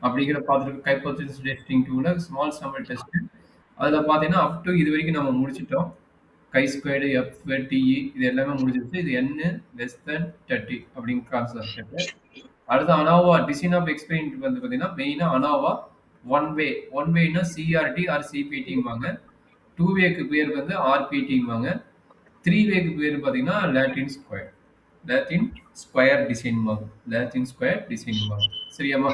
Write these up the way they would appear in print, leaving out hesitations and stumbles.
அப்படிங்கிற பார்த்துருக்கு hypothesis testing டூல ஸ்மால் சாம்பிள் டெஸ்ட். அதில் பார்த்தீங்கன்னா அப் டு இது வரைக்கும் நம்ம முடிச்சிட்டோம். கை ஸ்கொயர்டு எஃப் டிஇ இது எல்லாமே முடிஞ்சிருச்சு. இது n லெஸ் தென் 30 அப்படிங்கிற கான்செப்ட். அடுத்து அனோவா டிசைன் ஆஃப் எக்ஸ்பெரிமெண்ட் வந்து பார்த்தீங்கன்னா மெயினாக அனோவா ஒன் வேனா சிஆர்டி ஆர் சிபிடிம்பாங்க. 2 வேக்கு பேர் வந்து ஆர்பிடிம்பாங்க. 3 வேக்கு பேர் பார்த்தீங்கன்னா லாட்டின் ஸ்கொயர் டிசைன்பாங்க. சரியாம்மா?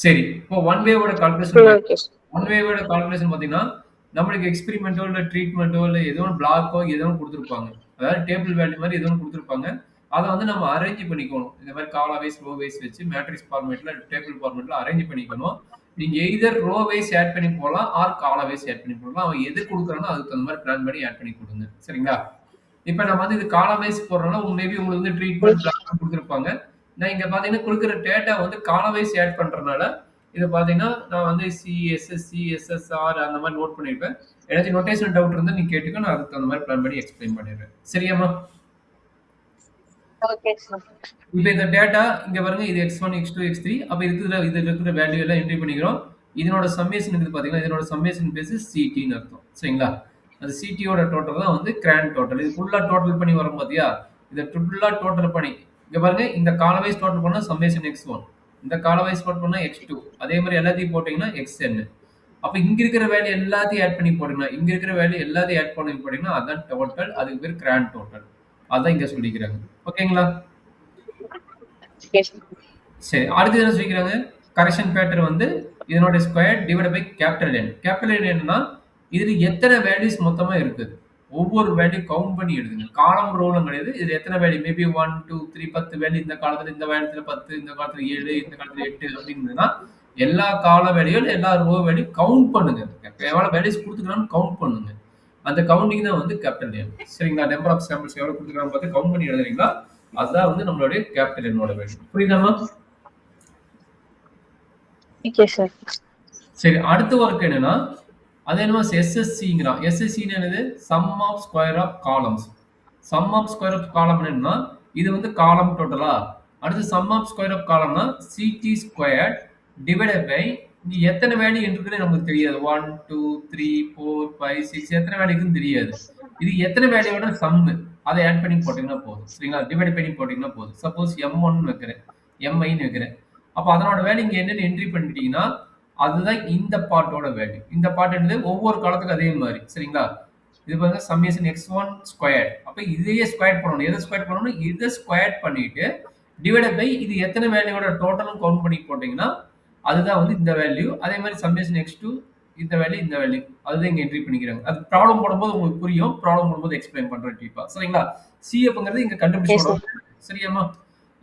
சரி. இப்போ ஒன் வேவோட கால்குலேஷன் பார்த்தீங்கன்னா நம்மளுக்கு எக்ஸ்பெரிமெண்ட்டோ இல்லை ட்ரீட்மெண்ட்டோ இல்லை ஏதோ ஒன்று பிளாக்கோ ஏதோ ஒன்று கொடுத்துருப்பாங்க. அதாவது டேபிள் வேல்யூ மாதிரி ஏதோ ஒன்று கொடுத்துருப்பாங்க. அதை வந்து நம்ம அரேஞ்ச் பண்ணிக்கணும். இந்த மாதிரி காலா வைஸ் ரோ வைஸ் வச்சு மேட்ரிக்ஸ் ஃபார்மேட்ல டேபிள் ஃபார்மேட்ல அரேஞ்ச் பண்ணிக்கணும். நீங்க எய்தர் ரோ வைஸ் ஆட் பண்ணி போடலாம் ஆர் காலா வைஸ் ஆட் பண்ணி போடலாம். அவன் எது கொடுக்குறானோ அதுக்கு அந்த மாதிரி பிளான் பண்ணி ஆட் பண்ணி கொடுங்க. சரிங்களா? இப்போ நம்ம வந்து இது காலா வைஸ் போடுறோம்னா மேபி உங்களுக்கு வந்து ட்ரீட்மெண்ட் பிளான் கொடுத்துருப்பாங்க. நான் இங்க பாத்தீங்கன்னா கொடுக்குற டேட்டா வந்து காலா வைஸ் ஆட் பண்றதுனால இது பாத்தீங்கன்னா நான் வந்து சிஎஸ்எஸ்சி எஸ்எஸ்ஆர் அந்த மாதிரி நோட் பண்ணிருப்பேன். ஏதாச்சும் நோட்டேஷன் டவுட் இருந்தா நீ கேட்டுக்க, நான் அதுக்கு அந்த மாதிரி பிளான் பண்ணி எக்ஸ்பிளைன் பண்ணிடுறேன். சரியாம்மா? இப்போ இந்த டேட்டா இங்க பாருங்க, இது x1 x2 x3. அப்ப இதுல இருக்கிற வேல்யூ எல்லாம் என்ட்ரி பண்ணிக்கிறோம். இதனோட சம்மேஷன் இருக்குது பாத்தீங்கன்னா, இதனோட சம்மேஷன் பேஸ் சிடின்னு அர்த்தம். சரிங்களா? அது சிடியோட டோட்டல் தான் வந்து கிராண்ட் டோட்டல். இது ஃபுல்லா டோட்டல் பண்ணி வரும் பாத்தியா? இதை ஃபுல்லா டோட்டல் பண்ணி இங்க பாருங்க, இந்த காலம் வைஸ் டோட்டல் பண்ணா சம்மேஷன் x1, இந்த காலம் வைஸ் டோட்டல் பண்ணா x2, அதே மாதிரி எல்லாத்தையும் போட்டீங்கன்னா xn. அப்ப இங்க இருக்கிற வேல்யூ எல்லாத்தையும் ஆட் பண்ணி போட்டீங்கன்னா அதான் டோட்டல். அதுக்கு பேர் கிராண்ட் டோட்டல். அதான் இங்க சொல்லிக்கிறாங்க. ஓகேங்களா? சரி, அடுத்து என்ன சொல்லிக்கிறாங்க? கரெக்ஷன் பேட்டர் வந்து இதனோட square divide by capital N. Capital N என்னன்னா இதுல எத்தனை வேல்யூஸ் மொத்தமா இருக்குது, ஒவ்வொரு வேல்யூ கவுண்ட் பண்ணி எழுதுங்க. காலம் ரோலும் கிடையாது. இதுல எத்தனை வேல்யூ மேபி 1 2 3 10 வேல்யூ, இந்த காலத்துல இந்த வேல்யூல 10, இந்த காலத்துல 7, இந்த காலத்துல 8 அப்படின்னா எல்லா கால வேல்யூல எல்லா ரோ வேல்யூ கவுண்ட் பண்ணுங்க. எவ்வளவு வேல்யூஸ் கொடுத்துக்கிறான்னு கவுண்ட் பண்ணுங்க. அந்த கவுண்டிங் தான் வந்து கேபிட்டல் N. சரிங்களா? நம்பர் ஆஃப் சாம்பிள்ஸ் எவ்வளவு கொடுத்துக்கிறான்னு பார்த்து கவுண்ட் பண்ணி எழுதுறீங்களா, அதுதான் வந்து நம்மளுடைய கேபிட்டல் N ஓட வேல்யூ. புரியுதாமா? சரி, அடுத்த ஒர்க் என்னன்னா அது என்னமா எஸ்எஸ்சிங்கிறான். எஸ்எஸ்சின்னு என்னது? Sum of square of columns. Sum of square of column என்னன்னா இது வந்து காலம் டோட்டலா. அடுத்து சம் ஆஃப் ஸ்கொயர் ஆஃப் காலம்னா சிடி ஸ்கொயர் டிவைடட் பை இங்க எத்தனை வேல்யூ இருக்குன்னு நமக்கு தெரியாது. 1 2 3 4 5 6 எத்தனை வேல்யூ இருக்குன்னு தெரியாது. இது எத்தனை வேல்யூவோட சம்மு அதை ஆட் பண்ணி போட்டீங்கன்னா போதும். சரிங்களா? டிவைட் பண்ணி போட்டீங்கன்னா போதும். சப்போஸ் M1 வைக்கிறேன், MIன்னு வைக்கிறேன். அப்போ அதனோட வேல்யூ இங்க என்னன்னு என்ட்ரி பண்ணிட்டீங்கன்னா அதுதான் இந்த பார்ட்டோட வேல்யூ. இந்த பார்ட் என்னது? ஒவ்வொரு காலத்துக்கும் அதே மாதிரி. சரிங்களா? இது பாருங்க சம்மேஷன் x1 ஸ்கொயர். அப்ப இதையே ஸ்கொயர் பண்ணணும். எதை ஸ்கொயர் பண்ணணும்? இதை ஸ்கொயர் பண்ணிட்டு டிவைடட் பை இது எத்தனை வேல்யூவோட டோட்டலும் கவுண்ட் பண்ணி போட்டீங்கன்னா அதுதான் வந்து இந்த வேல்யூ. அதே மாதிரி சம்மேஷன் x2 இந்த வேல்யூ அதுதான் இங்க என்ட்ரி பண்ணிக்கிறாங்க. அது ப்ராப்ளம் போடும்போது உங்களுக்கு புரியும். ப்ராப்ளம் போடும்போது எக்ஸ்பிளைன் பண்றேன் டீப்பா. சரிங்களா? சிஎஃப்ங்கிறது இங்க கண்டுபிடிச்சு. சரியாமா?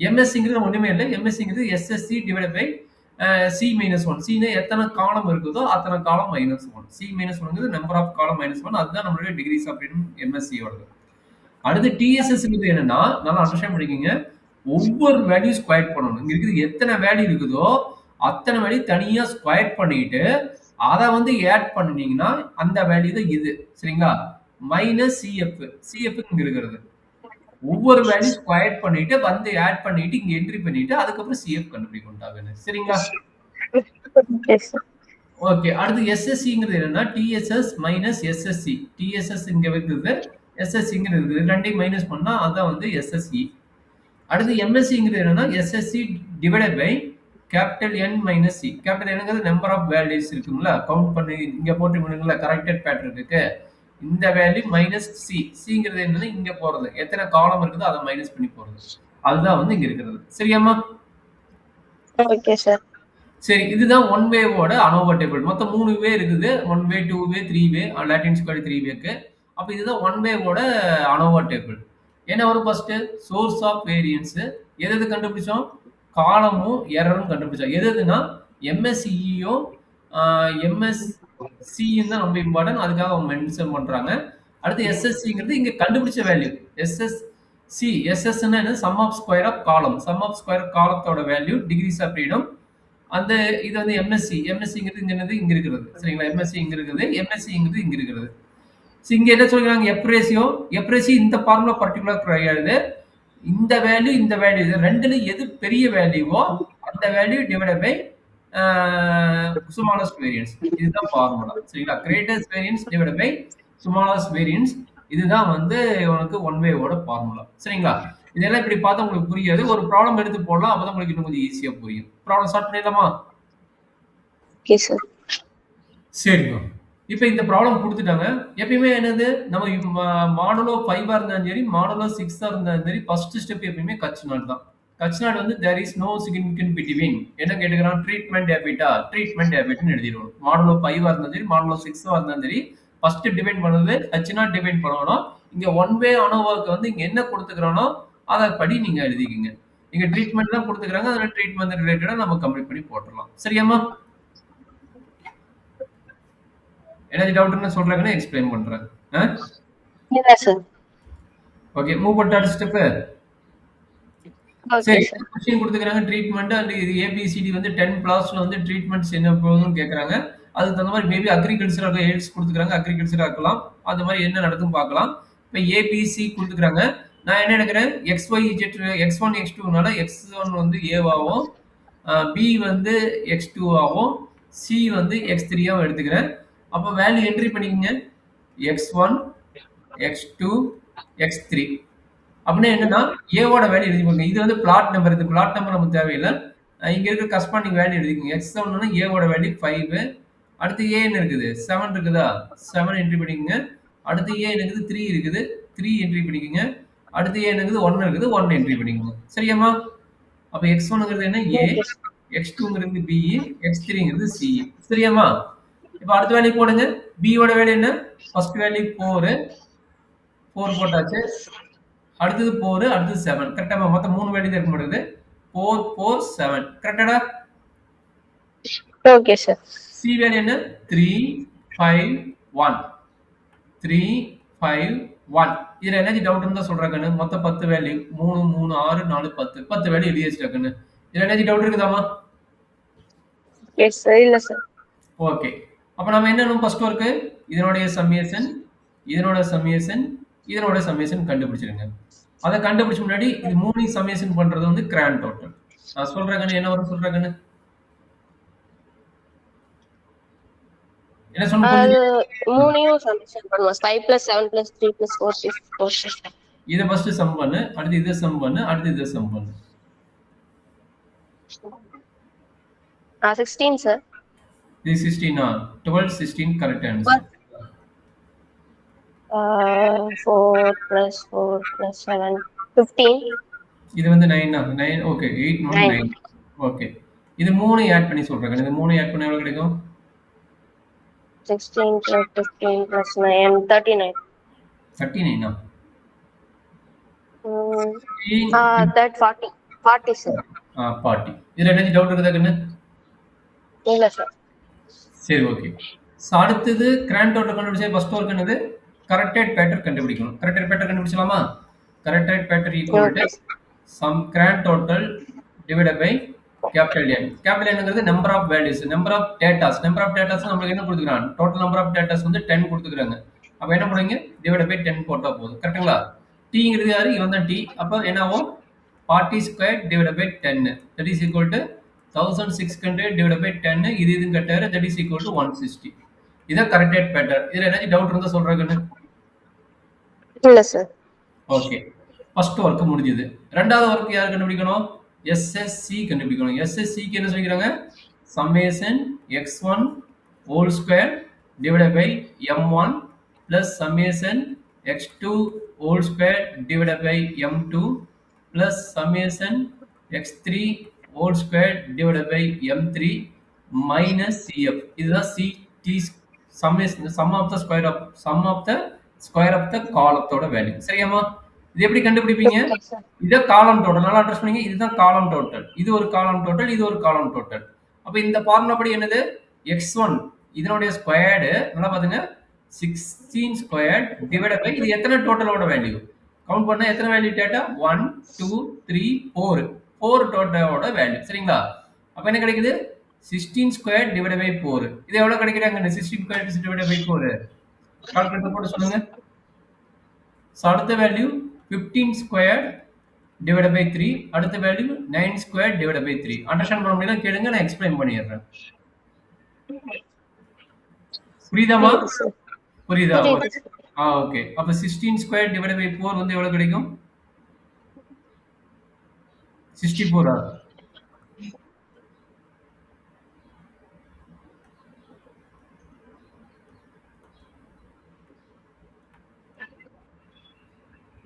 எம்எஸ்சிங்கிறது ஒண்ணுமே இல்லை. எம்எஸ்சிங்கிறது SSC divide by C minus one. சின்னா எத்தனை காலம் இருக்குதோ அத்தனை column minus one. C minus ஒன்ங்கிறது number of column minus one. அதுதான் நம்மளுடைய டிகிரிஸ் ஆஃப் ஃப்ரீடம் எம்எஸ்சியோடது. அடுத்து டிஎஸ்எஸ் என்னன்னா நல்லா அண்டர்ஸ்டாண்ட் பண்ணிக்கோங்க. ஒவ்வொரு வேல்யூ ஸ்கொயர் பண்ணணும். இங்க இருக்குது எத்தனை வேல்யூ இருக்குதோ அத்தனை வேல்யூ தனியா ஸ்கொயர் பண்ணிட்டு அதை வந்து ஆட் பண்ணினீங்கன்னா அந்த வேல்யூ தான் இது. சரிங்களா? Minus CF. சிஎஃப் இங்க இருக்கிறது. ஒவ்வொரு வேல்யூ ஸ்கொயர் பண்ணிட்டு வந்து ஆட் பண்ணிட்டு இங்க என்ட்ரி பண்ணிட்டு அதுக்கப்புறம் சிஎஃப் கண்டுபிடிக்கணும். சரிங்களா? ஓகே, அடுத்து எஸ்எஸ்சிங்கிறது என்னன்னா டிஎஸ்எஸ் மைனஸ் எஸ்எஸ்சி. டிஎஸ்எஸ் இங்க இருக்குது, எஸ்எஸ்சிங்கிறது இருக்குது. ரெண்டையும் மைனஸ் பண்ணா அதான் வந்து எஸ்எஸ்சி. அடுத்து எம்எஸ்சிங்கிறது என்னன்னா SSC divided by capital N minus C. Capital Nங்கிறது நம்பர் ஆஃப் வேல்யூஸ் இருக்குங்களா, கவுண்ட் பண்ணி இங்க போட்டுருங்களா கரெக்டட் பேட்டர்னுக்கு. இந்த வேல்யூ மைனஸ் சி. சிங்கிறது என்னன்னா இங்க போறது, எத்தனை காலம் இருக்குதோ அதை மைனஸ் பண்ணி போறது. அதுதான் வந்து இங்க இருக்கிறது. சரியாமா? Okay sir. சரி, இதுதான் ஒன் வேவோட அனோவா டேபிள். மொத்தம் 3 வே இருக்குது. 1 way, 2 way, 3 way. Latin square 3 வேக்கு. அப்ப இதுதான் ஒன் வேவோட அனோவா டேபிள். என்ன வரும்? First source of variance. எது கண்டுபிடிச்சோம்? காலமும் எரரும் கண்டுபிடிச்சோம். எதுனா எம்எஸ்சியும் எம்எஸ்சியும் தான் ரொம்ப இம்பார்ட்டன்ட். அதுக்காக அவங்க மென்ஷன் பண்றாங்க. அடுத்து எஸ்எஸ்சிங்கிறது இங்க கண்டுபிடிச்ச வேல்யூ. எஸ்எஸ்சி. எஸ்எஸ்னா என்ன? Sum of square of column. Sum of square காலத்தோட வேல்யூ டிகிரிஸ் ஆஃப் ஃப்ரீடம். அந்த இது வந்து எம்எஸ்சி. எம்எஸ்சிங்கிறது இங்க என்னது? இங்க இருக்கிறது. சரிங்களா? எம்எஸ்சி இங்க இருக்குது, எம்எஸ்சிங்கிறது இங்க இருக்கிறது. இங்க என்ன சொல்றாங்க? F ratio. எஃப் ரேஷியோ இந்த ஃபார்முலா பர்டிகுலர் கிடையாது. இந்த வேல்யூ இது ரெண்டுல எது பெரிய வேல்யூவோ அந்த value divide by smallest variance. இதுதான் ஃபார்முலா. சரிங்களா? Greatest variance divided by smallest variance. இதுதான் வந்து உனக்கு ஒன் வேவோட ஃபார்முலா. சரிங்களா? இதெல்லாம் இப்படி பார்த்தா உங்களுக்கு புரியாது. ஒரு ப்ராப்ளம் எடுத்து போடலாம். அப்பதான் உங்களுக்கு இன்னும் கொஞ்சம் ஈஸியா புரியும். ப்ராப்ளம் ஸ்டார்ட் பண்ணிடலாமா? Okay sir. சரிங்க. இப்ப இந்த ப்ராப்ளம் குடுத்துட்டாங்க. எப்பயுமே என்னது, நம்ம மாடுலோ 5ஆ இருந்தாலும் சரி, மாடுலோ 6ஆ இருந்தாலும் சரி, ஃபர்ஸ்ட் ஸ்டெப் எப்பயுமே கட்ச் நாட் தான். கட்ச் நாட் வந்து there is no significant between. என்ன கேட்டுக்கிறான்? ட்ரீட்மெண்ட் ஹேபிட்டா? ட்ரீட்மெண்ட் ஹேபிட்ன்னு எழுதிருவோம். மாடுலோ 5ஆ இருந்தாலும் சரி, மாடுலோ 6ஆ இருந்தாலும் சரி, ஃபர்ஸ்ட் டிபைன் பண்ணது கட்ச் நாட் டிபைன் பண்ணணும். இங்க ஒன் வே அனோவாக்கு வந்து இங்க என்ன குடுத்துக்கிறானோ, அத படி நீங்க எழுதிக்கங்க. இங்க ட்ரீட்மெண்ட் தான் குடுத்துக்கிறாங்க. அதனால ட்ரீட்மெண்ட் ரிலேட்டடா நம்ம கம்ப்ளீட் பண்ணி போட்டுறலாம். சரியாம்மா? ஏதாச்சும் டவுட்னா சொல்றாங்கன்னு எக்ஸ்பிளைன் பண்றேன். இல்ல சார். ஓகே, மூவ் பண்ணிட்டு அடுத்த ஸ்டெப். ஓகே சரி, சார். கொஸ்டின் கொடுத்துக்கிறாங்க ட்ரீட்மெண்ட் அண்ட் இது ஏபிசிடி வந்து 10 பிளாஸ்ல வந்து ட்ரீட்மெண்ட்ஸ் என்ன போகுதுன்னு கேட்கறாங்க. அதுக்கு தகுந்த மாதிரி மேபி அக்ரிகல்ச்சர் எய்ட்ஸ் கொடுத்துக்கிறாங்க, அக்ரிகல்ச்சரா இருக்கலாம். அந்த மாதிரி என்ன நடக்கும் பார்க்கலாம். இப்போ ஏபிசி கொடுத்துக்கிறாங்க. நான் என்ன எடுக்கிறேன்? X Y Z X one X டூனால எக்ஸ் ஒன் வந்து ஏவாகவும், பி வந்து எக்ஸ் டூ ஆகும், சி வந்து எக்ஸ் த்ரீயாகவும் எடுத்துக்கிறேன். அப்போ வேல்யூ என்ட்ரி பண்ணிக்கங்க. X one, X two, X three. அப்படின்னா என்னன்னா ஏவோட வேல்யூ எழுதிக்கோங்க. இது வந்து பிளாட் நம்பர். இது பிளாட் நம்பர் நமக்கு தேவையில்லை. இங்க இருக்க கரஸ்பாண்டிங் வேல்யூ எழுதிக்கோங்க. எக்ஸ் செவன்னா ஏவோட வேல்யூ 5. அடுத்து ஏ என்ன இருக்குது? 7 இருக்குதா? 7 என்ட்ரி பண்ணிக்கோங்க. அடுத்து ஏ இருக்குது 3 இருக்குது. 3 என்ட்ரி பண்ணிக்கோங்க. அடுத்து ஏ இருக்குது 1 இருக்குது. 1 என்ட்ரி பண்ணிக்கோங்க. சரியாம்மா? அப்ப எக்ஸ் ஒன்னுங்கிறது என்ன? ஏ. Okay sir. எக்ஸ் டூங்கிறது பி. எக்ஸ் த்ரீங்கிறது சி. சரியாம்மா? இப்ப அடுத்த வேல்யூ போடுங்க. பி ஓட வேல்யூ என்ன? First value 4. 4 போட்டாச்சு. அடுத்தது 4, அடுத்தது 7. கரெக்டா? மொத்தம் 3 வேல்யூ தான் இருக்க மாட்டேங்குது. 4, 4, 7. கரெக்டாடா? Okay sir. சி வேல்யூ என்ன? 3, 5, 1. 3, 5, 1. இதுல என்ன டவுட் இருந்தா சொல்றாங்கன்னு. மொத்தம் 10 வேல்யூ. 3, 3, 6, 4, 10. 10 வேல்யூ எழுதி வச்சிட்டாங்கன்னு. இதுல என்ன டவுட் இருக்குதாமா? Yes sir. இல்ல சார். ஓகே. அப்ப நம்ம என்ன ஃபர்ஸ்ட் ஒர்க்? இதனுடைய சம்மேஷன், இதனோட சம்மேஷன், இதனோட சம்மேஷன் கண்டுபிடிச்சிருங்க. அதை கண்டுபிடிச்ச முன்னாடி இது மூணையும் சம்மேஷன் பண்றது வந்து கிராண்ட் டோட்டல். நான் சொல்றேங்கன்னு என்ன வரும் சொல்றாங்கன்னு என்ன சொன்ன அது புரிஞ்சுது? மூணையும் சப்ஸ்டிட்யூட் பண்ணுவோம். 5 + 7 + 3 + 4 + 4. இதை ஃபர்ஸ்ட் சம் பண்ணு, அடுத்து இதை சம் பண்ணு, அடுத்து இதை சம் பண்ணு. 16 சார். இது 16 12 16 கரெக்ட் ஆன்சர். 4 + 4 + 7 15. இது வந்து 9 9 ஓகே 8 9 9 ஓகே. இது மூணு ஆட் பண்ணி சொல்றாங்க. இது மூணு ஆட் பண்ணா எவ்வளவு கிடைக்கும்? 16 + 15 + 9 39. 39 that 40. 40 சார். 40. இதுல என்ன டவுட் இருக்குதா கண்ணு? இல்ல சார். சரி ஓகே. அடுத்தது கிராண்ட் டோட்டல் கண்டுபிடிச்சா ஃபர்ஸ்ட் ஒர்க் என்னது? கரெக்டட் பேட்டர் கண்டுபிடிக்கணும். கரெக்டட் பேட்டர் கண்டுபிடிச்சலாமா? Corrected factor equal to sum grand total divided by capital N. Capital Nங்கிறது number of values, number of datas. Number of datas நம்மளுக்கு என்ன கொடுத்துக்கிறாங்க? டோட்டல் நம்பர் ஆஃப் டேட்டாஸ் வந்து 10 கொடுத்துக்கிறாங்க. அப்ப என்ன பண்ணுவீங்க? டிவைடட் பை 10 போட்டா போதும். கரெக்ட்டுங்களா? Tங்கிறது யாரு? இவன் தான் T. அப்ப என்ன ஆகும்? 40² divided by 10. That is equal to 1600 divided by 10. இது இதுன்னு கட்டாரு. That is equal to 160. இதான் கரெக்டட் பேட்டர். இதுல ஏதாச்சும் டவுட் இருந்தா சொல்றாங்கன்னு? இல்ல சார். ஓகே. ஃபர்ஸ்ட் ஒர்க் முடிஞ்சது. ரெண்டாவது ஒர்க் யார் கண்டுபிடிக்கணும்? SSC கண்டுபிடிக்கணும். SSCக்கு என்ன சொல்லிக்கிறாங்க? summation x1 whole square divided by m1 plus summation x2 whole square divided by m2 plus summation x3 whole square divided by m3 minus CF. இதுதான் CT sum of the square of the column value. சரியாமா? இது எப்படி கண்டுபிடிப்பீங்க? இத காலம் total. நல்லா address பண்ணீங்க. இதுதான் காலம் டோட்டல். இது ஒரு காலம் டோட்டல், இது ஒரு காலம் டோட்டல். அப்ப இந்த ஃபார்முலா படி என்னது? x1 இதனுடைய ஸ்கொயர்டு நல்லா பாத்துங்க 16 ஸ்கொயர்ட் டிவைடட் பை இது எத்தனை டோட்டலோட வேல்யூ? கவுண்ட் பண்ணா எத்தனை வேல்யூ டேட்டா? 1 2 3 4. 4 டோட்டலோட வேல்யூ. சரிங்களா? அப்ப என்ன கிடைக்குது? 16 ஸ்கொயர் டிவைடட் பை 4. இது எவ்வளவு கிடைக்குறாங்க? 16 ஸ்கொயர் டிவைடட் பை 4. கால்குலேட்டர் போட்டு சொல்லுங்க. சோ அடுத்த வேல்யூ 15 ஸ்கொயர் டிவைடட் பை 3. அடுத்த value 9 square divided by 3. Understand பண்ண முடியல கேளுங்க, நான் எக்ஸ்பிளைன் பண்ணிடுறேன். புரியுதாமா? புரியுது சார். புரியுதா? புரியுது சார். ஓகே. அப்ப 16 ஸ்கொயர் டிவைடட் பை 4 வந்து எவ்வளவு கிடைக்கும்? 64.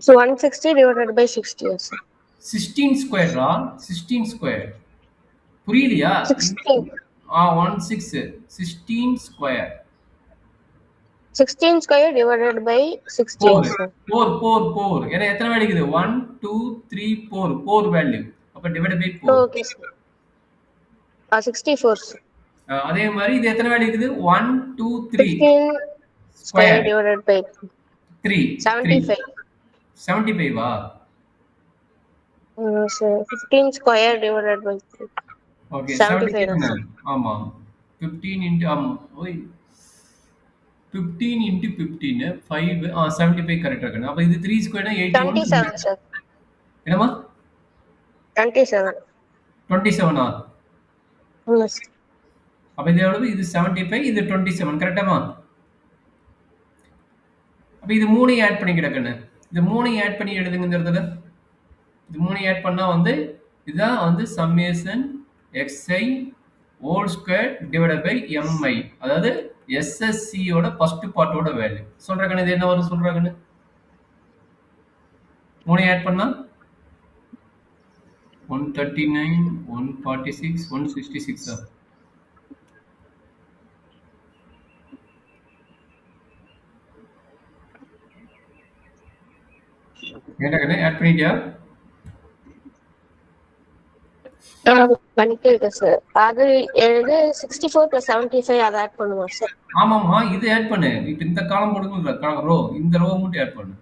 So 160 divided by 60 sir. 16 ஸ்கொயரா? 16 square. புரியலையா? 16. 16. 16 square. 16 square divided by 16 sir. 4. ஏன்னா எத்தனை வேல்யூ இருக்குது? 1 2 3 4 வேல்யூ. அப்ப divided by 4. Okay sir. 64 sir. அதே மாதிரி இது எத்தனை வேல்யூ இருக்குது? 1 2 3 16 square divided by 3 75. 75 வா? sir 15 square divided by 3. Okay 75. ஆமா 15 into ஓய் 15 into 15 5 75 கரெக்ட்டா இருக்கு. அப்ப இது 3 ஸ்கொயர்னா 81. 27 sir. என்னமா? 27. 27 Yes. அப்ப இது எவ்வளவு? இது 75, இது 27 கரெக்ட்டாமா? அப்ப இது மூணையும் ஆட் பண்ணி கிடக்குன்னு. இது மூணையும் ஆட் பண்ணி எழுதுங்க இந்த இடத்துல. இது மூணையும் ஆட் பண்ணா வந்து இதுதான் வந்து summation xi whole square divided by mi. அதாவது SSC யோட ஃபர்ஸ்ட் பார்ட்டோட வேல்யூ. சொல்றேன் இது என்ன வரும் சொல்றேன். மூணையும் ஆட் பண்ணா 139 146 166 என்ன ஆட் பண்ணிட்டியா? பண்ணிட்டு சார். அது எழுது 64 plus 75 அதை ஆட் பண்ணுமா சார்? ஆமாமா இது ஆட் பண்ணு. இப்போ இந்த காலம் போடுங்க ரோ, இந்த ரோ மட்டும் ஆட் பண்ணு.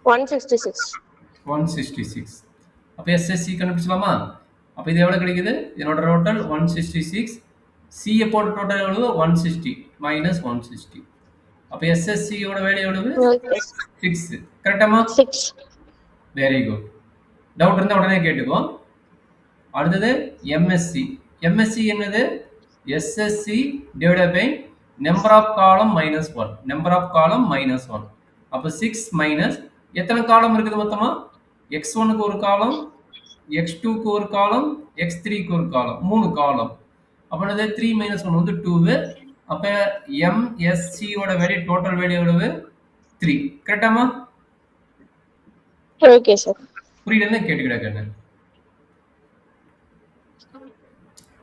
166. 166. அப்ப SSC கண்டுபிடிச்சலாமா? அப்ப இது எவ்வளவு கிடைக்குது? இதனோட டோட்டல் 166. C போட டோட்டல் எவ்வளவு? 160 minus 160. அப்ப SSC யோட வேல்யூ எவ்வளவு? 6. கரெக்டாமா? 6. Very good. டவுட் இருந்தா உடனே கேட்டுக்கோ. அடுத்தது MSC. MSC என்னது? SSC divided by number of column minus 1. Number of column minus 1. அப்ப 6 minus எத்தனை காலம் இருக்குது மொத்தமா? x1 க்கு ஒரு காலம், x2 க்கு ஒரு காலம், x3 க்கு ஒரு காலம். 3 காலம். அப்ப என்னது 3 minus 1 வந்து 2. அப்ப MSC யோட வேல்யூ டோட்டல் வேல்யூ எவ்வளவு? 3. கரெக்டாமா? Okay sir. புரியலன்னா கேட்டுக்கிடா கேட்டேன்.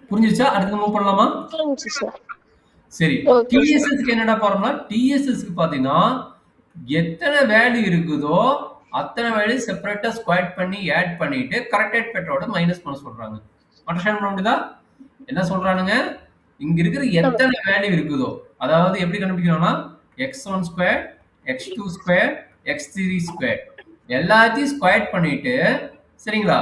புரிஞ்சிருச்சா? அடுத்து மூவ் பண்ணலாமா? புரிஞ்சிச்சு சார். சரி. TSSக்கு என்னடா ஃபார்முலா? TSSக்கு பாத்தீங்கன்னா எத்தனை வேல்யூ இருக்குதோ அத்தனை வேல்யூ செப்பரேட்டா ஸ்கொயர் பண்ணி ஆட் பண்ணிட்டு கரெக்டட் பெட்டரோட மைனஸ் பண்ண சொல்றாங்க. அண்டர்ஸ்டாண்ட் பண்ண முடியுதா? என்ன சொல்றானுங்க? இங்க இருக்கிற எத்தனை வேல்யூ இருக்குதோ, அதாவது எப்படி கண்டுபிடிக்கணும்னா x1 square, x2 square, x3 square எல்லாத்தையும் ஸ்கொயர் பண்ணிட்டு சரிங்களா?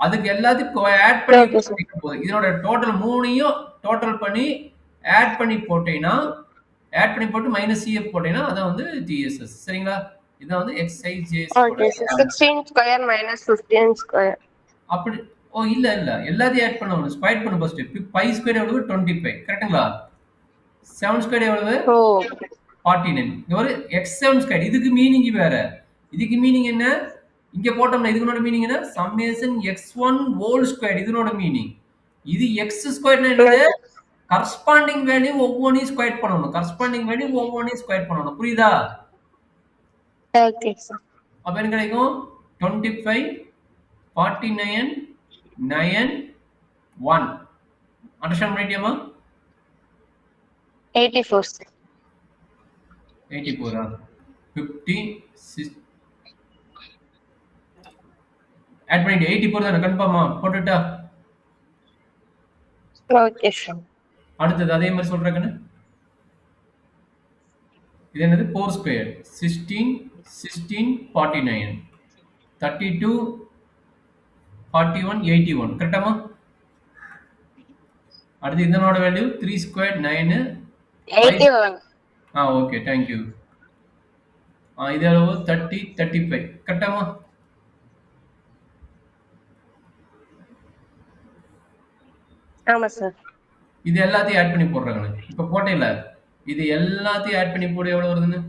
அதுக்கு எல்லாத்தையும் ஆட் பண்ணி போதும். இதனோட டோட்டல் மூணையும் டோட்டல் பண்ணி ஆட் பண்ணி போட்டீங்கன்னா ஆட் பண்ணி போட்டு மைனஸ் CF போட்டீங்கன்னா அதான் வந்து TSS. சரிங்களா? இதான் வந்து XIJ. Okay sir. 16 square minus 15 square. அப்படி இல்ல எல்லாத்தையும் ஆட் பண்ணணும். ஸ்கொயர் பண்ணு ஃபர்ஸ்ட். பை ஸ்கொயர் எவ்வளவு? 25. கரெக்ட்டுங்களா? 7 ஸ்கொயர் எவ்வளவு? 49. இங்க ஒரு x7 ஸ்கொயர். இதுக்கு மீனிங் வேற. இதுக்கு மீனிங் என்ன? இங்க போட்டோம்னா இதுனோட மீனிங் என்ன? சம்மேஷன் x1 ஹோல் ஸ்கொயர் இதனோட மீனிங். இது x ஸ்கொயர்னா என்னது? கரஸ்பாண்டிங் வேல்யூ ஒவ்வொன்றையும் ஸ்கொயர் பண்ணணும். கரஸ்பாண்டிங் வேல்யூ ஒவ்வொன்றையும் ஸ்கொயர் பண்ணணும். புரியுதா? Okay sir. அப்ப என்ன கிடைக்கும்? 25 49 9 1. அண்டர்ஸ்டாண்ட் பண்ணிட்டியாமா? 84 சார். 84 56 ஆட் பண்ணிட்டு 84 தான கன்ஃபார்மா? போட்டுட்டா? Okay sir. அடுத்தது அதே மாதிரி சொல்றேன்னு. இது என்னது? 4 ஸ்கொயர் 16 16 49 32 41 81. கரெக்டாமா? அடுத்து இதனோட value 3 square 9 81. Okay thank you. இது எவ்வளவு 30 35 கரெக்டாமா? ஆமா சார். இது எல்லாத்தையும் ஆட் பண்ணி போடுறாங்க. இப்ப போட்டேன்ல, இது எல்லாத்தையும் ஆட் பண்ணி போடு எவ்வளவு வருதுன்னு?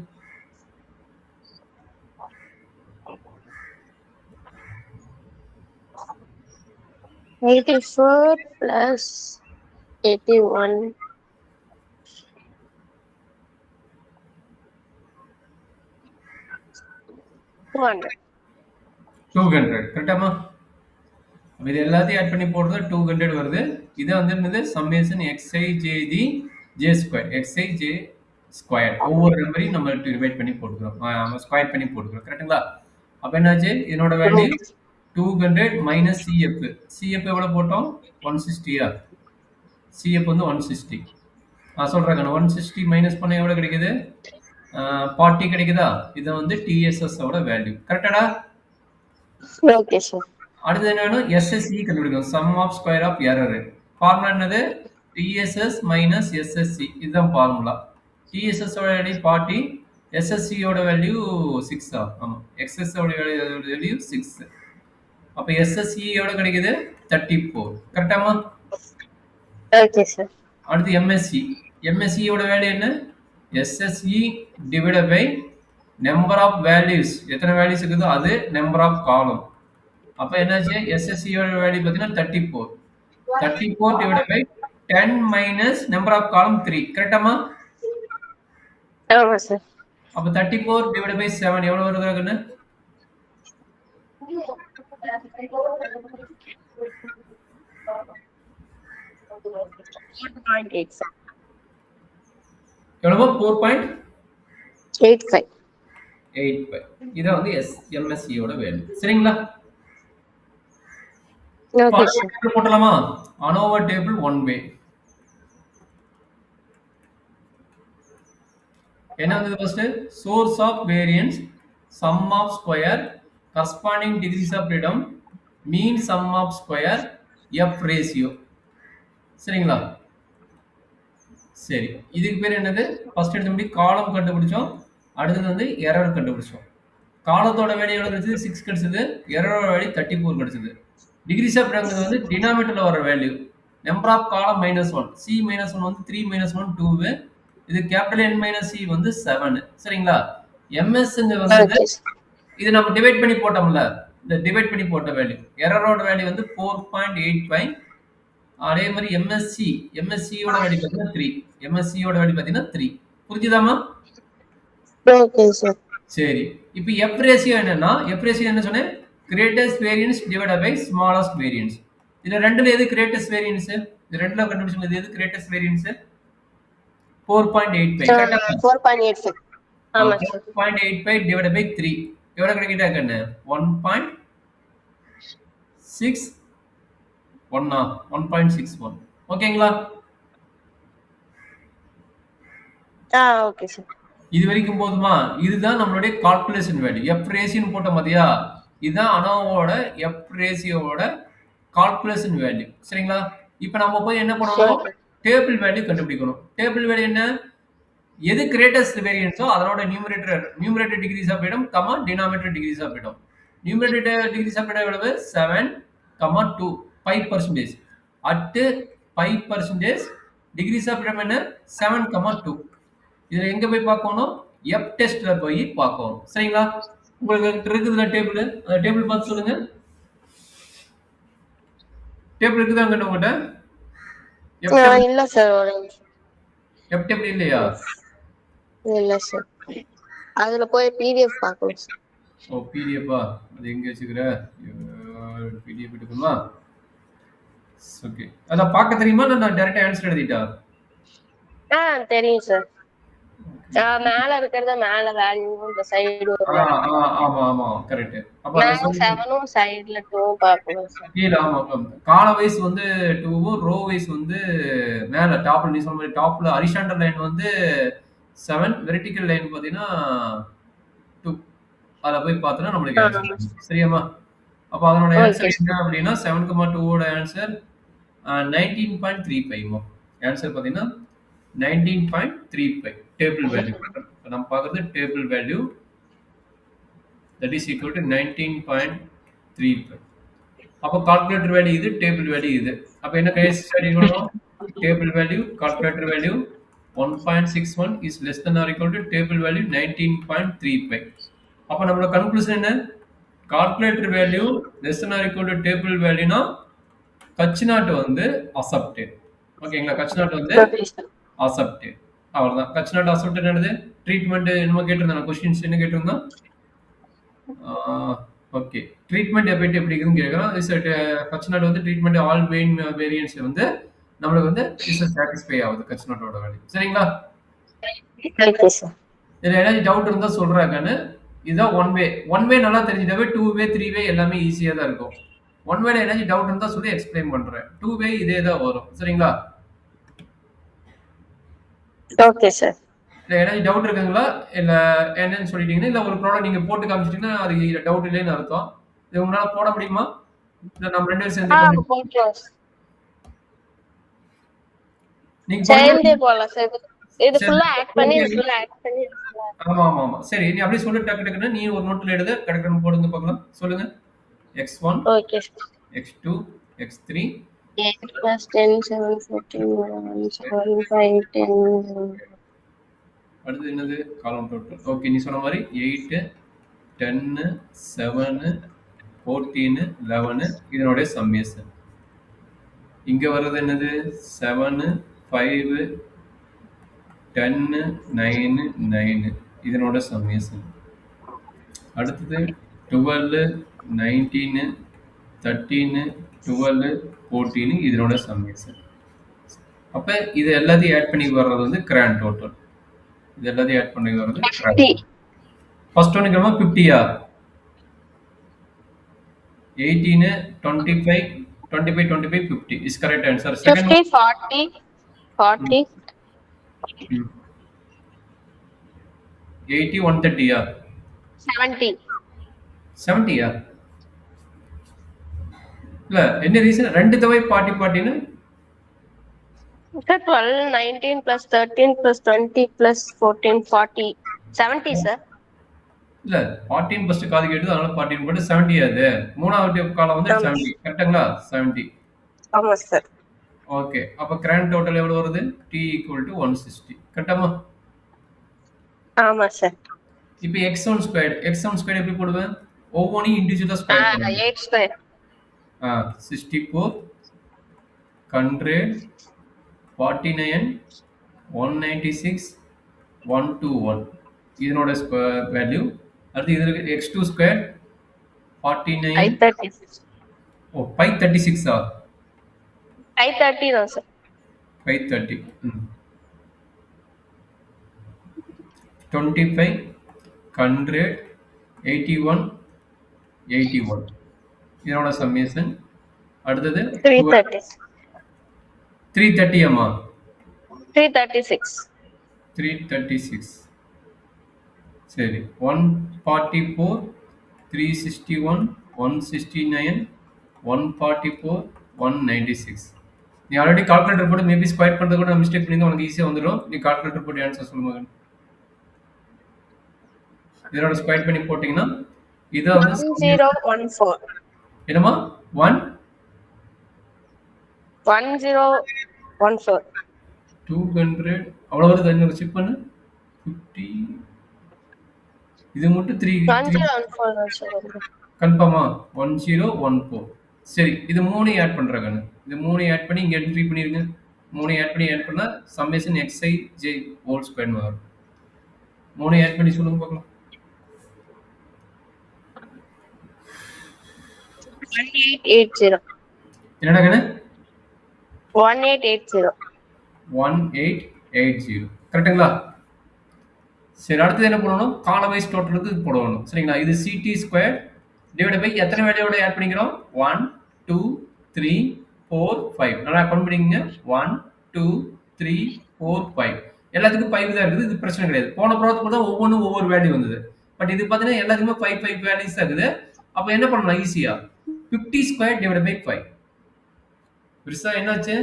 84 plus 81. 200. 200 கரெக்டாமா? அப்ப இது எல்லாத்தையும் ஆட் பண்ணி போடுறது 200 வருது. இது வந்து என்னது summation xij j square xij j square ஒவ்வொரு நம்பரையும் நம்ம டிவைட் பண்ணி போட்டுக்கிறோம் ஸ்கொயர் பண்ணி போட்டுக்கிறோம் கரெக்ட்டுங்களா? அப்ப என்னாச்சு இதனோட வேல்யூ 200 மைனஸ் சிஎஃப் சிஎஃப் எவ்வளவு போட்டோம் 160யா சிஎஃப் வந்து 160 சொல்றேன் 160 மைனஸ் பண்ண எவ்வளவு கிடைக்குது 40 கிடைக்குதா இது வந்து டிஎஸ்எஸ் ஓட வேல்யூ கரெக்டாடா? Okay sir. அடுத்து என்னன்னா எஸ்எஸ்இ கண்டுபிடிக்கணும் sum of square of error formula என்னது டிஎஸ்எஸ் மைனஸ் எஸ்எஸ்சி இதுதான் ஃபார்முலா டிஎஸ்எஸ் ஓட வேல்யூ 40 எஸ்எஸ்சி ஓட வேல்யூ 6 ஆமா எக்ஸ்எஸ் ஓட வேல்யூ 6 அப்ப எஸ்எஸ்சி ஓட கிடைக்குது 34 கரெக்டாமா? Okay sir. அடுத்து எம்எஸ்சி எம்எஸ்சி ஓட வேல்யூ என்ன SSE divided by number of values எத்தனை வேல்யூஸ் இருக்குதோ அது நம்பர் ஆஃப் காலம் அப்ப என்னாச்சு எஸ்எஸ்சி வேல்யூ பாத்தீங்கன்னா 34 divided by 10 minus number of column 3 கரெக்டாமா? ஆமா சார். அப்ப 34 டிவைடட் பை 7 எவ்வளவு வருதுன்னு எவ்வளவு 4.85 இத வந்து எம்எஸ்சி ஓட வேல்யூ சரிங்களா? Okay sir. போடலாமா அனோவர் டேபிள் ஒன் வே என்ன வந்து first source of variance sum of square corresponding degrees of freedom mean sum of square F ratio சரிங்களா? சரி இதுக்கு பேர் என்னது ஃபர்ஸ்ட் எடுத்த முடி காலம் கண்டுபிடிச்சோம் அடுத்தது வந்து எரர் கண்டுபிடிச்சோம் காலத்தோட வேல்யூ எவ்வளவு கிடைச்சது 6 கிடைச்சது எரரோட வேல்யூ 34 கிடைச்சது டிகிரிஸ் ஆஃப் ஃப்ரீடம் வந்து டினாமினேட்டர்ல வர வேல்யூ நம்பர் ஆஃப் காலம் -1 c -1 வந்து 3 -1 2 இது கேபிட்டல் n - c வந்து 7 சரிங்களா? ms ங்க வந்து இது நம்ம டிவைட் பண்ணி போட்டோம்ல இந்த டிவைட் பண்ணி போட்ட வேல்யூ எரரோட வேல்யூ வந்து 4.85 அதே மாதிரி MSc ஓட வேல்யூ பாத்தீங்கன்னா 3 MSc ஓட வேல்யூ பாத்தீங்கன்னா 3 புரிஞ்சுதாமா? Okay sir. சரி இப்போ f ரேஷியோ என்னன்னா f ரேஷியோ என்ன சொன்னேன் greatest variance divided by smallest variance இதுல ரெண்டுல எது கிரேட்டஸ்ட் வேரியன்ஸ் இது ரெண்டுல கண்டுபிடிச்சது எது கிரேட்டஸ்ட் வேரியன்ஸ் 4.85 கரெக்ட்டா 4.85 ஆமா சார் 4.85 டிவைடட் பை 3 எவ்வளவு கிடைக்குதா கண்ணு 1.61 ஓகேங்களா? Okay sir. இது வரைக்கும் போதுமா இதுதான் நம்மளுடைய கால்குலேஷன் வேல்யூ எஃப் ரேஷியோன்னு போட்டோம் பாத்தியா இதுதான் அனோவோட எஃப் ரேஷியோவோட கால்குலேஷன் வேல்யூ சரிங்களா? இப்போ நம்ம போய் என்ன பண்ணணும் டேபிள் வேல்யூ கண்டுபிடிக்கணும் டேபிள் வேல்யூ என்ன எது கிரேட்டஸ்ட் வேரியன்ஸோ அதனோட numerator degrees of freedom comma denominator degrees of freedom numerator degrees of freedom எவ்வளவு 7 2 5% அட் 5% டிகிரிஸ் ஆஃப் ஃப்ரீடம் என்ன 7 2 இதுல எங்க போய் பார்க்கணும் எஃப் டெஸ்ட்ல போய் பார்க்கணும் சரிங்களா? உங்களுக்கு இருக்குதுல டேபிள் அந்த டேபிள் பார்த்து சொல்லுங்க டேபிள் இருக்குதாங்க உங்ககிட்ட இல்ல சார் எஃப் டேபிள் இல்லையா? இல்ல சார் அதுல போய் பிடிஎஃப் பார்க்கணும் சார். ஓ பிடிஎஃபா அது எங்க வச்சுக்கிற பிடிஎஃப் எடுக்கணுமா? ஓகே அத பார்க்க தெரியுமா நான் டைரக்டா ஆன்சர் எழுதிட்டா? தெரியும் சார். மேல இருக்கிறத மேல வேல்யூ இந்த சைடு ஆமா ஆமா கரெக்ட் அப்ப மேல 7ம் சைடுல 2 பார்க்கணும் சார். கீழ ஆமா கால வைஸ் வந்து 2 ரோ வைஸ் வந்து மேல டாப்ல நீ சொன்ன மாதிரி டாப்ல ஹரிசாண்டல் லைன் வந்து 7 வெர்டிகல் லைன் பாத்தீங்கன்னா 2 அத போய் பார்த்தா நமக்கு ஆன்சர் சரியாமா? அப்ப அதனோட ஆன்சர் என்ன அப்படினா 7,2 ஓட ஆன்சர் 19.35 ஆன்சர் பாத்தீங்கன்னா 19.35 டேபிள் வேல்யூ நம்ம பார்க்கிறது table value that is equal to 19.35. அப்போ கால்குலேட்டர் வேல்யூ இது, டேபிள் வேல்யூ இது. அப்போ என்ன கைஸ் ஸ்டடி பண்ணணும்? Table value, calculator value 1.61 is less than or equal to table value 19.35. அப்போ நம்மளோட கன்க்ளூஷன் என்ன? Calculator value less than or equal to table வேல்யூனா கட்சி நாட்டு வந்து அசப்டட். ஓகேங்களா? கட்சி நாட்டு வந்து அசப்டட். அவ்வளவுதான். கட்சி நாட்டு அசப்டட் என்னது? ட்ரீட்மெண்ட் என்னமோ கேட்டிருந்தாங்க. கொஸ்டின்ஸ் என்ன கேட்டிருந்தா? ஓகே, ட்ரீட்மெண்ட் எஃபெக்ட் எப்படி இருக்குன்னு கேட்குறோம். கட்சிநாட் வந்து ட்ரீட்மெண்ட் ஆல் மெயின் வேரியன்ட்ஸ் வந்து நம்மளுக்கு வந்து சாட்டிஸ்ஃபை ஆகுது கட்சிநாட்டோட வேல்யூ. சரிங்களா? இதில் ஏதாச்சும் டவுட் இருந்தால் சொல்கிறாங்கன்னு. இதுதான் ஒன் வே. ஒன் வே நல்லா தெரிஞ்சிட்டாவே 2 வே 3 வே எல்லாமே ஈஸியாக தான் இருக்கும். ஒன் வேல ஏதாச்சும் டவுட் இருந்தால் சொல்லி எக்ஸ்பிளைன் பண்ணுறேன். 2 வே இதே தான் வரும். சரிங்களா? Okay sir. இல்லை ஏதாச்சும் டவுட் இருக்குங்களா? இல்லை என்னன்னு சொல்லிட்டீங்கன்னா, இல்லை ஒரு ப்ராடக்ட் நீங்கள் போட்டு காமிச்சிட்டீங்கன்னா அது டவுட் இல்லைன்னு அர்த்தம். இது உங்களால் போட முடியுமா? இல்லை நம்ம 2 பேரும் சேர்ந்து போட்றோம். நீங்க சேர்ந்தே போலாம் சார். இது ஃபுல்லா ஆட் பண்ணி ஆமா ஆமா ஆமா. சரி, நீ அப்படியே சொல்லு டக்கு டக்குன்னு. நீ ஒரு நோட்ல எழுது, கடகடன்னு போடுங்க பார்க்கலாம். சொல்லுங்க. x1, okay sir. x2, x3 8 plus 10 7 14 7 5 10. அடுத்து என்னது? காலம் டோட்டல். ஓகே, நீ சொன்ன மாதிரி 8 10 7 14 11 இதனுடைய சம்மேஷன். இங்க வர்றது என்னது? 7 5 10 9 9 இதனோட சம்மேஷன். அடுத்தது 12 19 13 12 14 இதனோட சம்மேஷன். அப்ப இது எல்லாத்தையும் ஆட் பண்ணி வர்றது வந்து கிராண்ட் டோட்டல். இது எல்லாத்தையும் ஆட் பண்ணி வர்றது ஃபர்ஸ்ட் ஒன்னுக்கு 50யா? 18 25 25 25 50 is correct answer. Second 50 40 80 130யா? 70 70யா? இல்ல என்ன ரீசன்? ரெண்டு தடவை 40 40ன்னு 12 19 plus 13 plus 20 plus 14 40 70 சார். இல்ல 14 ஃபர்ஸ்ட் காது கேட்டது, அதனால 14 போட்டு 70 அது. மூணாவது காலம் வந்து 70. கரெக்ட்டுங்களா? 70. ஆமா சார். ஓகே, அப்ப கிராண்ட் டோட்டல் எவ்வளவு வருது? t equal to 160. கரெக்டாமா? ஆமா சார். இப்போ x1 ஸ்கொயர்ட் எப்படி போடுவேன்? ஒவ்வொன்றையும் இண்டிவிஜுவலா ஸ்கொயர் பண்ணுவேன். 8 ஸ்கொயர் 64 100 49 196 121 இதனோட ஸ்கொயர் வேல்யூ. அடுத்து இதுல x2 ஸ்கொயர் 49 536. ஓ 536 530 தான் சார். 530 25 100 81 81 இதனோட சம்மேஷன். அடுத்தது 330 330 அம்மா 336 336. சரி, 144 361 169 144 196. நீ ஆல்ரெடி கால்குலேட்டர் போட்டு மேபி ஸ்கொயர் பண்ணுறது கூட மிஸ்டேக் பண்ணி உனக்கு ஈஸியாக வந்துடும். நீ கால்குலேட்டர் போட்டு ஆன்சர் சொல்லுங்க. இதோட ஸ்கொயர் பண்ணி போட்டீங்கன்னா இதை வந்து 1014 என்னமா 1014 200 அவ்வளோ வருது. இன்னொரு செக் பண்ணு. 50 இது மட்டும் 3 கன்ஃபார்மா? 1014. சரி, இது 3 ஆட் பண்றாங்க. இது 3 ஆட் பண்ணி இங்க என்ட்ரி பண்ணிருங்க. 3 ஆட் பண்ணா summation xi j whole square வரும். 3 ஆட் பண்ணி சொல்லுங்க பார்க்கலாம். 1880 என்னடா கண்ணு? 1880 1880 கரெக்ட்டுங்களா? சரி, அடுத்தது என்ன பண்ணணும்? காலம் வைஸ் டோட்டலுக்கு போடணும். சரிங்களா? இது ct ஸ்கொயர் டிவைட் பை எத்தனை வேல்யூவோட ஆட் பண்ணிக்கிறோம்? 1 2 3 4 5. நல்லா கவுண்ட் பண்ணிக்கங்க. 1 2 3 4 5 எல்லாத்துக்கும் 5 தான் இருக்குது. இது பிரச்சனை கிடையாது. போன ப்ராஜெக்ட் தான் ஒவ்வொன்றும் ஒவ்வொரு வேல்யூ வந்தது. பட் இது பார்த்தீங்கன்னா எல்லாத்துக்குமே 5 5 வேல்யூஸ் தான் இருக்குது. அப்போ என்ன பண்ணலாம் ஈஸியா? 50 ஸ்கொயர் டிவைட் பை 5. பெருசா என்னாச்சு?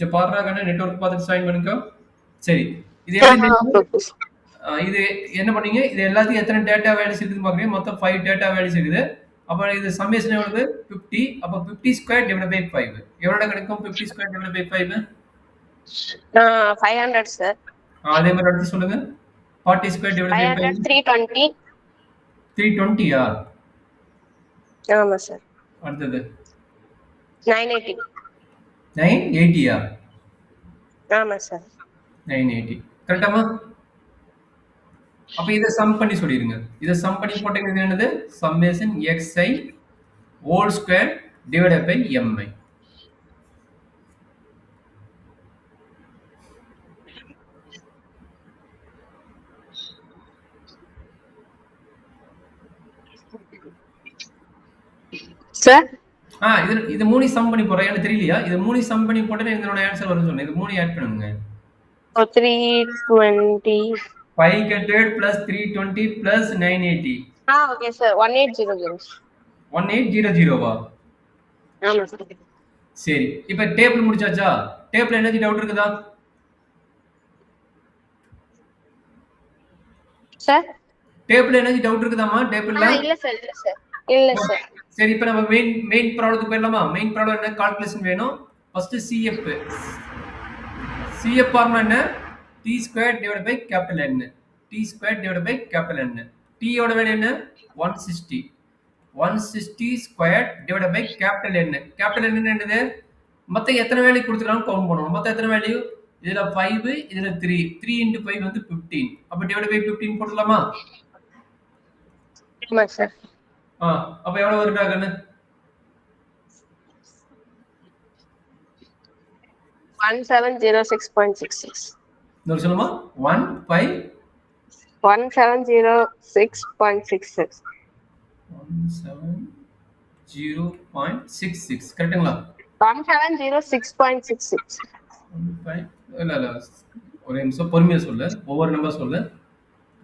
கொஞ்சம் பாடுறா கண்ணு, நெட்வொர்க் பார்த்துட்டு ஜாயின் பண்ணிக்கோ. சரி, இது எப்படி தெரியும்? Okay sir. இது என்ன பண்ணீங்க, இது எல்லாத்தையும் எத்தனை டேட்டா வேல்யூஸ் இருக்குதுன்னு பார்க்குறீங்க. மொத்தம் 5 டேட்டா வேல்யூஸ் இருக்குது. அப்போ இது சம்மேஷன் எவ்வளவு? 50. அப்போ 50 ஸ்கொயர் டிவைட் பை 5 எவ்வளோ கிடைக்கும்? 50 ஸ்கொயர் டிவைட் பை 5 500 சார். அதே மாதிரி அடுத்து சொல்லுங்க. 40 ஸ்கொயர் டிவைட் பை 5 320. 320யா? ஆமா சார். அடுத்தது 980. 980யா? ஆமா சார். 980 கரெக்டாமா? அப்ப இதை சம் பண்ணி சொல்லிருங்க. இதை சம் பண்ணி போட்டீங்க என்னது? Summation xi whole square divided by mi. Sir இது மூணு சம் பண்ணி போறேன். எனக்கு தெரியலையா? இது மூணு சம் பண்ணி போட்டா இதனோட ஆன்சர் வரும்னு சொன்னேன். இது மூணு ஆட் பண்ணுங்க. 320. 500 plus 320 plus 980. Okay sir. 1800. 1800வா? ஆமா சார். சரி, இப்ப டேபிள் முடிச்சாச்சா? டேபிள் என்ன டவுட் இருக்குதா? சார் டேபிள் என்ன டவுட் இருக்குதாமா? டேபிள்ல இல்ல சார். இல்ல சார். இல்ல சார். சரி, இப்ப நம்ம மெயின் ப்ராப்ளத்துக்கு போயிடலாமா? மெயின் ப்ராப்ளம் என்ன? கால்குலேஷன் வேணும். First CF. CF ஃபார்முலா என்ன? T square divide by capital N. T square divide by capital N. T யோட வேல்யூ என்ன? 160. 160 square divide by capital N. Capital N என்னது? மொத்தம் எத்தனை வேல்யூ கொடுத்துருக்காங்க கவுண்ட் பண்ணணும். மொத்தம் எத்தனை வேல்யூ? இதுல 5, இதுல 3. 3 into 5 வந்து 15. அப்ப டிவைட் பை 15 போடலாமா? ஆமா சார். அப்ப எவ்வளவு வருடா கண்ணு? 1706.66. இன்னொரு சொல்லுமா? 1706.66. 1706.66 கரெக்ட்டுங்களா? 1706.66. இல்ல ஒரு நிமிஷம் பொறுமையா சொல்லு. ஒவ்வொரு நம்பர் சொல்லு.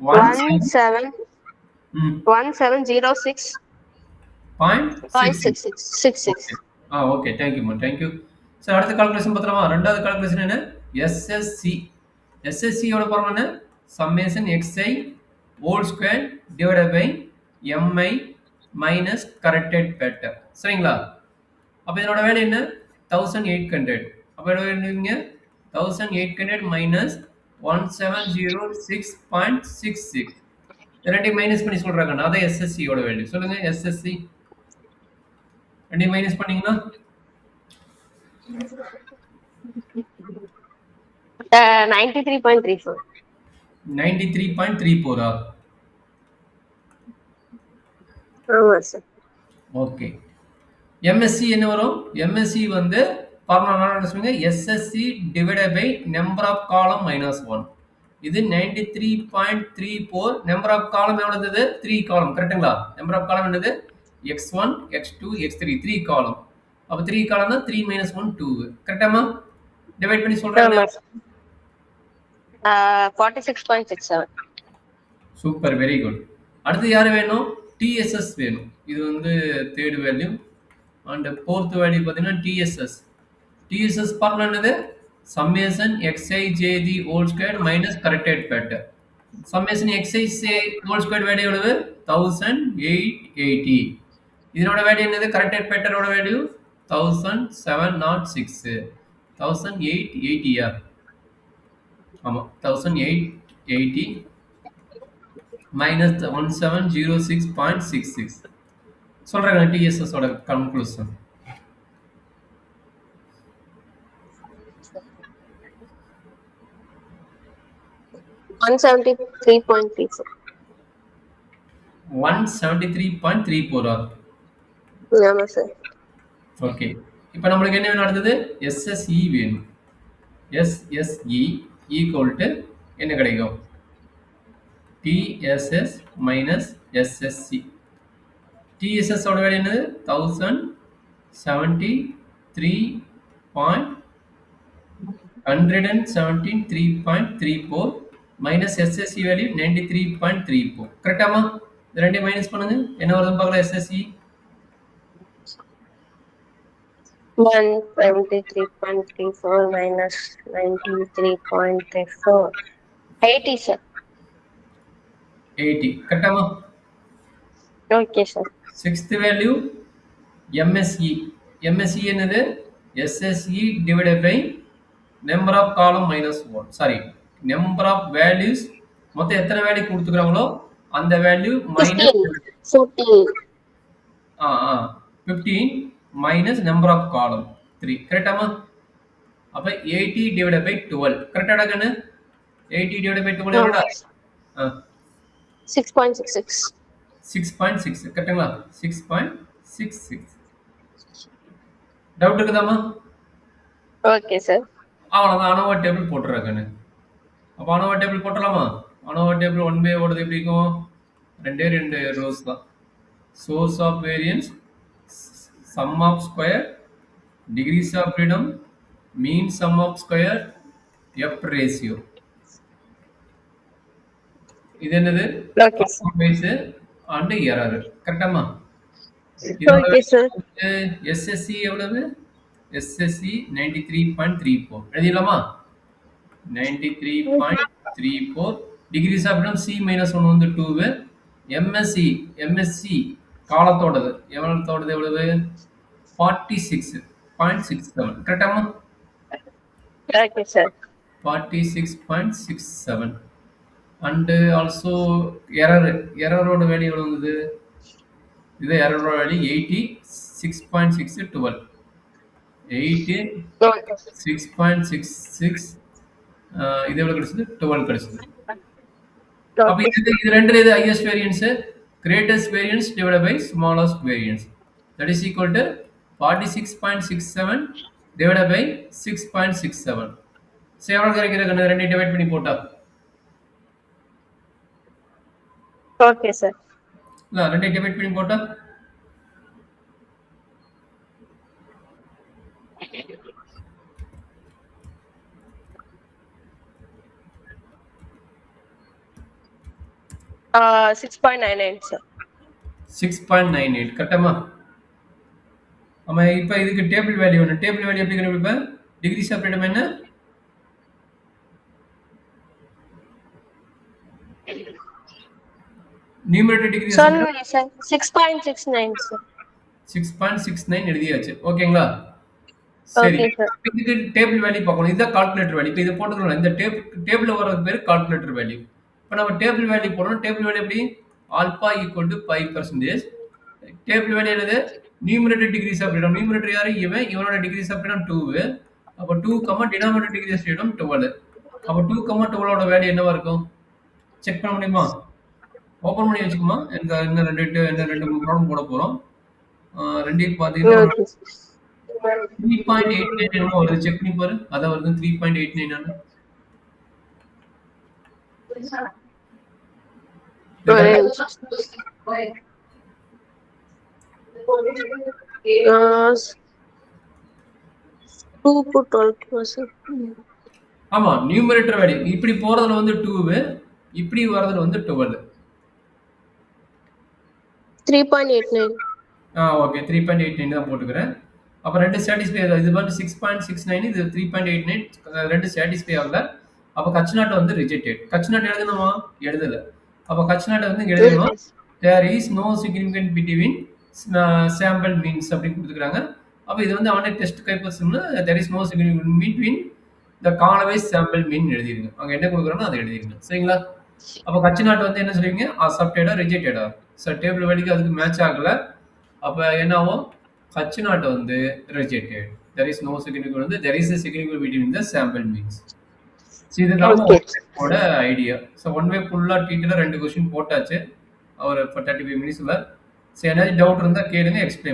1706.66. ஓகே, தேங்க் யூ மா, தேங்க் யூ. சார் அடுத்த கால்குலேஷன் பார்த்தலாமா? ரெண்டாவது கால்குலேஷன் என்ன? SSC. SSC யோட ஃபார்முலா என்ன? Summation xi whole square divided by mi minus corrected factor. சரிங்களா? அப்ப இதனோட வேல்யூ என்ன? 1800. அப்ப இதோட வேல்யூங்க 1800 மைனஸ் 1706.66. ரெண்டையும் மைனஸ் பண்ணி சொல்றாங்க. அதான் SSC யோட வேல்யூ. சொல்லுங்க SSC. ரெண்டையும் மைனஸ் பண்ணீங்கன்னா 93.34. 93.34. ஆமா சார். ஓகே. MSC என்ன வரும்? MSC வந்து ஃபார்முலா என்ன சொல்லுங்க? SSC divided by number of column minus 1. இது 93.34. நம்பர் ஆஃப் காலம் எவ்வளவு இருந்தது? 3 காலம். கரெக்ட்டுங்களா? நம்பர் ஆஃப் காலம் என்னது? x1, x2, x3. 3 காலம். அப்ப 3 காலம்னா 3 minus 1 2. கரெக்டாமா? டிவைட் பண்ணி சொல்றாங்க. 46.67. Super, very good. அடுத்து யாரு வேணும்? TSS வேணும். இது வந்து third value and fourth value பார்த்தீங்கன்னா TSS. TSS ஃபார்முலா என்னது? Summation xij whole square minus corrected factor. Summation xij whole square value எவ்வளவு? 1880. இதனோட வேல்யூ என்னது? கரெக்டட் ஃபேக்டரோட வேல்யூ 1706. 1880யா? ஆமா, 1880 மைனஸ் 1706.66 சொல்றாங்க. TSS ஓட கன்க்ளூஷன் 173.34. 173.34. ஆமா சார். ஓகே, இப்போ நம்மளுக்கு என்ன வேணும்? அடுத்தது SSE வேணும். SSE ஈக்குவல் டு என்ன கிடைக்கும்? TSS minus SSC. TSS ஓட வேல்யூ என்னது? 173.34 மைனஸ் SSC வேல்யூ 93.34. கரெக்டாமா? இது ரெண்டையும் மைனஸ் பண்ணுங்க. என்ன வருதுன்னு பார்க்கலாம். SSC 173.34 minus 93.34. 80, sir. 80 கரெக்டாமா? Okay, sir. Sixth value MSE. MSE என்னது? SSE divided by number of column minus 1. Sorry. Number of values மொத்தம் எத்தனை வேல்யூ கொடுத்துக்கிறாங்களோ அந்த value minus 14. 15 minus number of column 3 கரெக்டாமா? அப்ப 80 divided by 12 கரெக்டாடா கண்ணு? 80 divided by 12 எவ்வளோடா? 6.66. 6.6 கரெக்டுங்களா? 6.66 doubt இருக்குதாமா? Okay, sir. அவ்வளோதான் அனோவா டேபிள் போட்டுறாங்கன்னு. அப்போ அனோவா டேபிள் போட்டலாமா? அனோவா டேபிள் 1 by ஓடுது எப்படி இருக்கும்? ரெண்டு ரோஸ் தான். Source of variance, sum of square, degrees of freedom, mean sum of square, F ratio. இது என்னது? Okay, sir. Base and error கரெக்டாமா? Okay, sir. எஸ்எஸ்சி எவ்வளவு? எஸ்எஸ்சி 93.34 எழுதிடலாமா? 93.34 degrees of freedom C minus 1 வந்து 2. எம்எஸ்சி காலத்தோடது எவ்வளவு? 46.67 கரெக்டாமா? Okay, sir. 46.67 and also எரரோட value எவ்வளவு வந்தது? இது எரரோட வேல்யூ 86.612 86.66 இது எவ்வளவு கிடைச்சது? 12 கிடைச்சது. அப்ப இது ரெண்டுல எது highest variance? Greatest variance divided by smallest variance. That is equal to 46.67 divided by 6.67. So எவ்வளவு கிடைக்குது? ரெண்டையும் டிவைட் பண்ணி போட்டா Okay, sir. ரெண்டையும் டிவைட் பண்ணி போட்டா 6.99, sir. 6.98 கரெக்டாமா? ஆமா இப்போ இதுக்கு டேபிள் வேல்யூ வேணும். டேபிள் வேல்யூ எப்படி கண்டுபிடிப்பேன்? டிகிரிஸ் ஆஃப் ஃப்ரீடம் என்ன? Numerator degree Sorry, sir. 6.69, sir. 6.69 எழுதியாச்சு. ஓகேங்களா? சரி. Okay, sir. இதுக்கு டேபிள் வேல்யூ பார்க்கணும். இதுதான் கால்குலேட்டர் வேல்யூ. இப்போ இது போட்டுக்கலாம். இந்த டேபிள்ல வரது பேர் கால்குலேட்டர் வேல்யூ. இப்போ நம்ம டேபிள் வேல்யூ போடணும். டேபிள் வேல்யூ எப்படி? Alpha equal to 5%. Table value என்னது? Numerator degrees of freedom. Numerator யாரு? இவனோட டிகிரிஸ் ஆஃப் ஃப்ரீடம் 2. அப்ப 2, டினாமினேட்டர் டிகிரிஸ் ஆஃப் ஃப்ரீடம் 12. அப்ப 2, 12 ஓட வேல்யூ என்னவா இருக்கும்? செக் பண்ண முடியுமா? ஓபன் பண்ணி வச்சுக்குமா? இன்னும் ரெண்டு மூணு ப்ராப்ளம் போட போறோம். ரெண்டையும் பாத்தீங்கன்னா 3.89 என்னமோ வருது. செக் பண்ணி பாரு. அதான் வருது 3.89 ஆனு. ஆமா நியூமரேட்டர் வேல்யூ இப்படி போறதுல வந்து 2, இப்படி வரதுல வந்து 12. 3.89. ஓகே 3.89 தான் போட்டுக்கிறேன். அப்ப ரெண்டு சாட்டிஸ்ஃபை ஆகுது. இது வந்து 6.69, இது 3.89 ரெண்டு சாட்டிஸ்ஃபை ஆகல. அப்ப கட்ச் நாட் வந்து ரிஜெக்டட். கட்ச் நாட் எழுதணுமா? எழுதல. அப்ப கட்ச் நாட் வந்து எழுதணும். There is no significant between sample means அப்படி கொடுத்துக்கிறாங்க. அப்ப இது வந்து அவனே டெஸ்ட் கைப்பர்ஸ்ல there is no significant between the column sample mean எழுதிருங்க. அங்க என்ன கொடுக்குறானோ அதை எழுதிருங்க. சரிங்களா? அப்ப கட்ச் நாட் வந்து என்ன சொல்றீங்க? அக்செப்டடா ரிஜெக்டடா? சார் டேபிள் வேல்யூக்கு அதுக்கு மேட்ச் ஆகல. அப்ப என்னவோ கட்ச் நாட் வந்து rejected. There is no significant வந்து there is a significant between the sample means. இதுதான் ஓட ஐடியா. ஸோ ஒன் வே ஃபுல்லாக டீட்டெயிலாக 2 கொஸ்டின் போட்டாச்சு. ஒரு 35 மினிட்ஸில். சரி ஏதாவது டவுட் இருந்தால் கேளுங்க, எக்ஸ்பிளைன்